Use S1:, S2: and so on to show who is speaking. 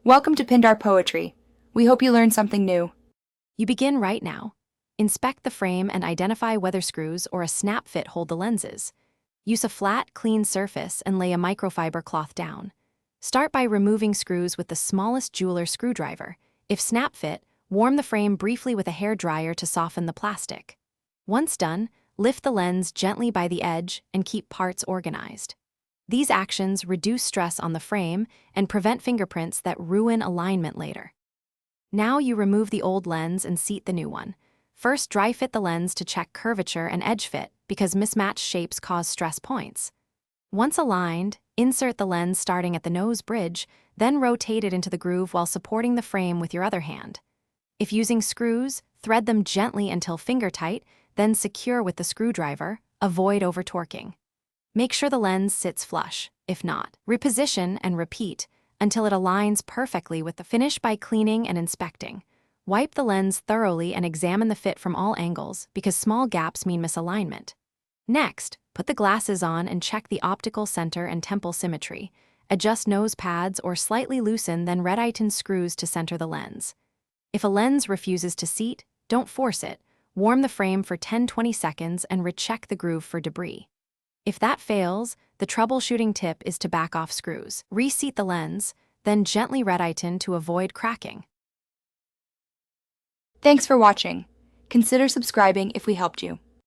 S1: Welcome to Pindar Poetry. We hope you learned something new.
S2: You begin right now. Inspect the frame and identify whether screws or a snap fit hold the lenses. Use a flat, clean surface and lay a microfiber cloth down. Start by removing screws with the smallest jeweler screwdriver. If snap fit, warm the frame briefly with a hair dryer to soften the plastic. Once done, lift the lens gently by the edge and keep parts organized. These actions reduce stress on the frame and prevent fingerprints that ruin alignment later. Now you remove the old lens and seat the new one. First, dry fit the lens to check curvature and edge fit because mismatched shapes cause stress points. Once aligned, insert the lens starting at the nose bridge, then rotate it into the groove while supporting the frame with your other hand. If using screws, thread them gently until finger tight, then secure with the screwdriver. Avoid over-torquing. Make sure the lens sits flush. If not, reposition and repeat until it aligns perfectly with the finish by cleaning and inspecting. Wipe the lens thoroughly and examine the fit from all angles because small gaps mean misalignment. Next, put the glasses on and check the optical center and temple symmetry. Adjust nose pads or slightly loosen, then red-tighten screws to center the lens. If a lens refuses to seat, don't force it. Warm the frame for 10-20 seconds and recheck the groove for debris. If that fails, the troubleshooting tip is to back off screws. Reseat the lens, then gently red-tighten to avoid cracking.
S1: Thanks for watching. Consider subscribing if we helped you.